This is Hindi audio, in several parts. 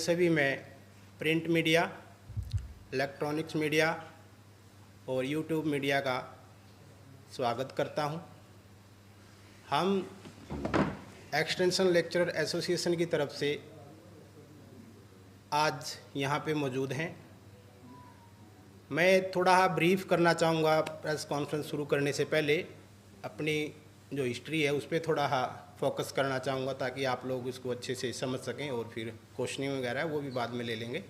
सभी मैं प्रिंट मीडिया, इलेक्ट्रॉनिक्स मीडिया और यूट्यूब मीडिया का स्वागत करता हूं। हम एक्सटेंशन लेक्चरर एसोसिएशन की तरफ से आज यहां पे मौजूद हैं। मैं थोड़ा ब्रीफ करना चाहूँगा प्रेस कॉन्फ्रेंस शुरू करने से पहले। अपनी जो हिस्ट्री है उस पर थोड़ा फोकस करना चाहूँगा ताकि आप लोग इसको अच्छे से समझ सकें, और फिर क्वेश्चनिंग वगैरह वो भी बाद में ले लेंगे।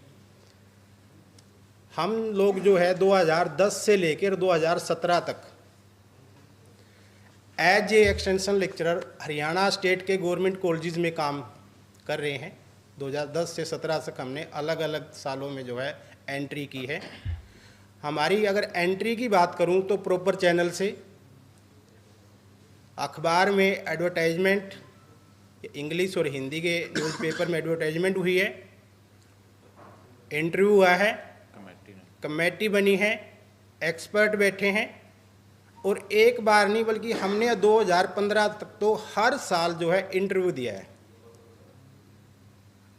हम लोग जो है 2010 से लेकर 2017 तक as a extension lecturer Haryana state के गवर्नमेंट कॉलेजेस में काम कर रहे हैं। 2010 से 17 तक हमने अलग अलग सालों में जो है एंट्री की है। हमारी अगर एंट्री की बात करूं तो प्रॉपर चैनल से अखबार में एडवर्टाइजमेंट, इंग्लिश और हिंदी के न्यूज़पेपर में एडवर्टाइजमेंट हुई है, इंटरव्यू हुआ है, कमेटी बनी है, एक्सपर्ट बैठे हैं, और एक बार नहीं बल्कि हमने 2015 तक तो हर साल जो है इंटरव्यू दिया है,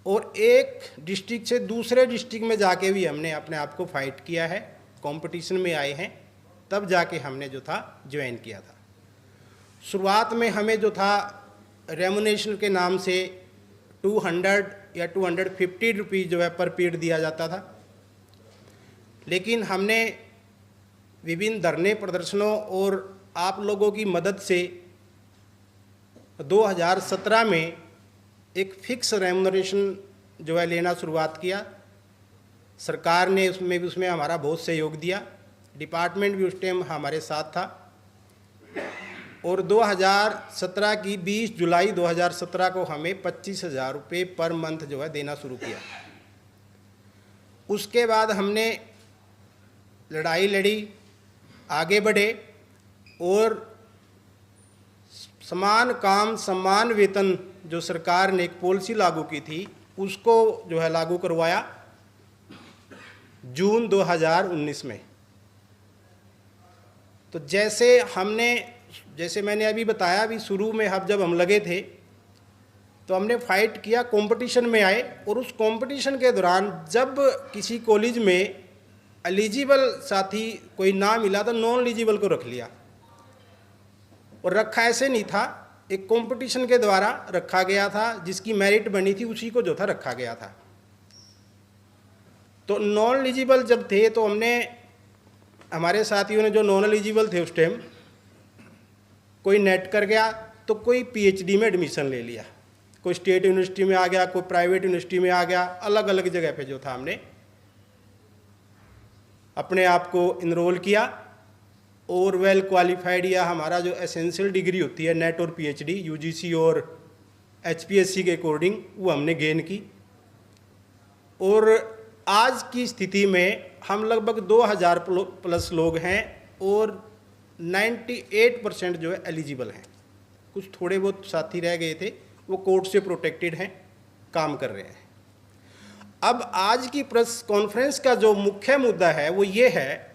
और एक डिस्ट्रिक्ट से दूसरे डिस्ट्रिक्ट में जाके भी हमने अपने आप को फाइट किया है, कंपटीशन में आए हैं, तब जाके हमने जो था ज्वाइन किया था। शुरुआत में हमें जो था रेमुनेशन के नाम से 200 या 250 रुपीज़ जो है पर पीरियड दिया जाता था, लेकिन हमने विभिन्न धरने प्रदर्शनों और आप लोगों की मदद से 2017 में एक फिक्स रेमुनरेशन जो है लेना शुरुआत किया। सरकार ने उसमें हमारा बहुत सहयोग दिया, डिपार्टमेंट भी उस टाइम हमारे साथ था, और 2017 की 20 जुलाई 2017 को हमें 25,000 रुपये पर मंथ जो है देना शुरू किया। उसके बाद हमने लड़ाई लड़ी, आगे बढ़े, और समान काम समान वेतन जो सरकार ने एक पॉलिसी लागू की थी उसको जो है लागू करवाया जून 2019 में। तो जैसे मैंने अभी बताया, अभी शुरू में जब हम लगे थे तो हमने फाइट किया, कंपटीशन में आए, और उस कंपटीशन के दौरान जब किसी कॉलेज में एलिजिबल साथी कोई ना मिला तो नॉन एलिजिबल को रख लिया, और रखा ऐसे नहीं था, एक कंपटीशन के द्वारा रखा गया था, जिसकी मेरिट बनी थी उसी को जो था रखा गया था। तो नॉन एलिजिबल जब थे तो हमारे साथियों ने जो नॉन एलिजिबल थे उस टाइम, कोई नेट कर गया तो कोई पीएचडी में एडमिशन ले लिया, कोई स्टेट यूनिवर्सिटी में आ गया, कोई प्राइवेट यूनिवर्सिटी में आ गया, अलग अलग जगह पे जो था हमने अपने आप को इनरोल किया, और वेल क्वालिफाइड या हमारा जो एसेंशियल डिग्री होती है नेट और पीएचडी यूजीसी और एचपीएससी के अकॉर्डिंग वो हमने गेन की। और आज की स्थिति में हम लगभग 2000 प्लस लोग हैं, और 98% जो है एलिजिबल हैं। कुछ थोड़े बहुत साथी रह गए थे, वो कोर्ट से प्रोटेक्टेड हैं, काम कर रहे हैं। अब आज की प्रेस कॉन्फ्रेंस का जो मुख्य मुद्दा है वो ये है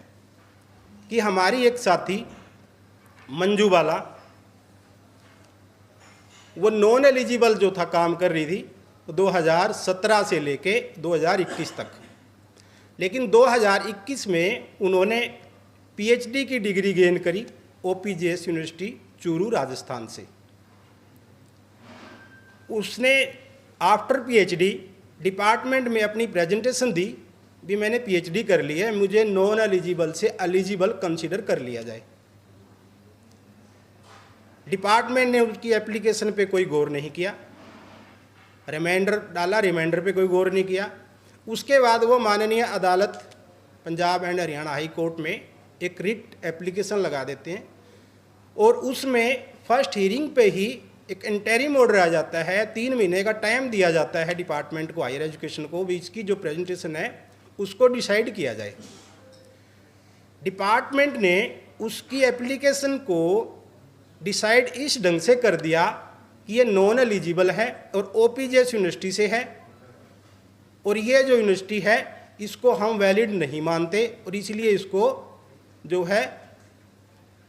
कि हमारी एक साथी मंजू बाला, वो नॉन एलिजिबल जो था काम कर रही थी 2017 से लेके 2021 तक, लेकिन 2021 में उन्होंने पीएचडी की डिग्री गेन करी ओपीजेएस यूनिवर्सिटी चूरू राजस्थान से। उसने आफ्टर पीएचडी डिपार्टमेंट में अपनी प्रेजेंटेशन दी, भी मैंने पीएचडी कर ली है, मुझे नॉन एलिजिबल से एलिजिबल कंसीडर कर लिया जाए। डिपार्टमेंट ने उसकी एप्लीकेशन पे कोई गौर नहीं किया, रिमाइंडर डाला, रिमाइंडर पे कोई गौर नहीं किया। उसके बाद वो माननीय अदालत Punjab and Haryana high court में एक रिट एप्लीकेशन लगा देते हैं, और उसमें फर्स्ट हियरिंग पे ही एक इंटरिम ऑर्डर आ जाता है, 3 महीने का टाइम दिया जाता है डिपार्टमेंट को, हायर एजुकेशन को भी, इसकी जो प्रेजेंटेशन है उसको डिसाइड किया जाए। डिपार्टमेंट ने उसकी एप्लीकेशन को डिसाइड इस ढंग से कर दिया कि ये नॉन एलिजिबल है और ओपीजेएस यूनिवर्सिटी से है, और ये जो यूनिवर्सिटी है इसको हम वैलिड नहीं मानते, और इसलिए इसको जो है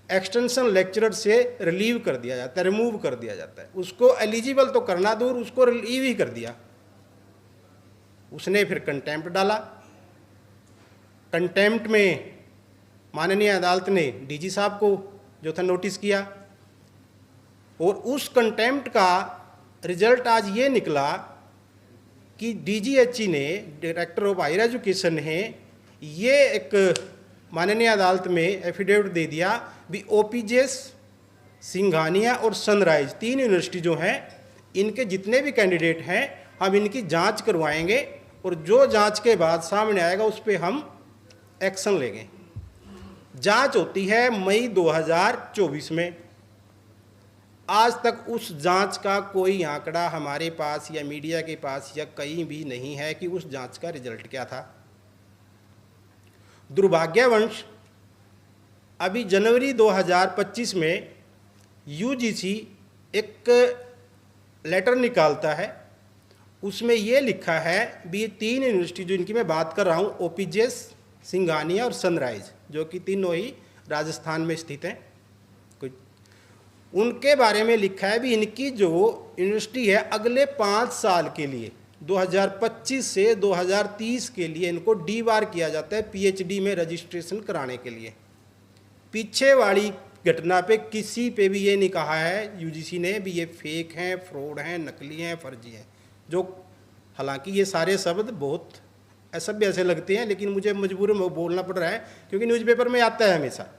एक्सटेंशन लेक्चरर से रिलीव कर दिया जाता है, रिमूव कर दिया जाता है। उसको एलिजिबल तो करना दूर, उसको रिलीव ही कर दिया। उसने फिर कंटेम्प्ट डाला। कंटेम्प्ट में माननीय अदालत ने डीजी साहब को जो था नोटिस किया, और उस कंटेम्प्ट का रिजल्ट आज ये निकला कि डीजीएचई ने, डायरेक्टर ऑफ हायर एजुकेशन ने, ये एक माननीय अदालत में एफिडेविट दे दिया भी ओपीजेस, सिंघानिया और सनराइज 3 यूनिवर्सिटी जो हैं, इनके जितने भी कैंडिडेट हैं हम इनकी जांच करवाएंगे, और जो जांच के बाद सामने आएगा उस पर हम एक्शन लेंगे। जांच होती है मई 2024 में। आज तक उस जांच का कोई आंकड़ा हमारे पास या मीडिया के पास या कहीं भी नहीं है कि उस जांच का रिजल्ट क्या था। दुर्भाग्यवश अभी जनवरी 2025 में यूजीसी एक लेटर निकालता है, उसमें ये लिखा है भी ये 3 यूनिवर्सिटी जो इनकी मैं बात कर रहा हूँ, ओपीजेस, सिंघानिया और सनराइज, जो कि तीनों ही राजस्थान में स्थित हैं, उनके बारे में लिखा है भी इनकी जो यूनिवर्सिटी है अगले 5 साल के लिए 2025 से 2030 के लिए इनको डीबार किया जाता है पीएचडी में रजिस्ट्रेशन कराने के लिए। पीछे वाली घटना पे किसी पे भी ये नहीं कहा है यूजीसी ने भी ये फेक हैं, फ्रॉड हैं, नकली हैं, फर्जी हैं, जो हालांकि ये सारे शब्द बहुत असभ्य ऐसे लगते हैं, लेकिन मुझे मजबूरन बोलना पड़ रहा है क्योंकि न्यूज़पेपर में आता है हमेशा।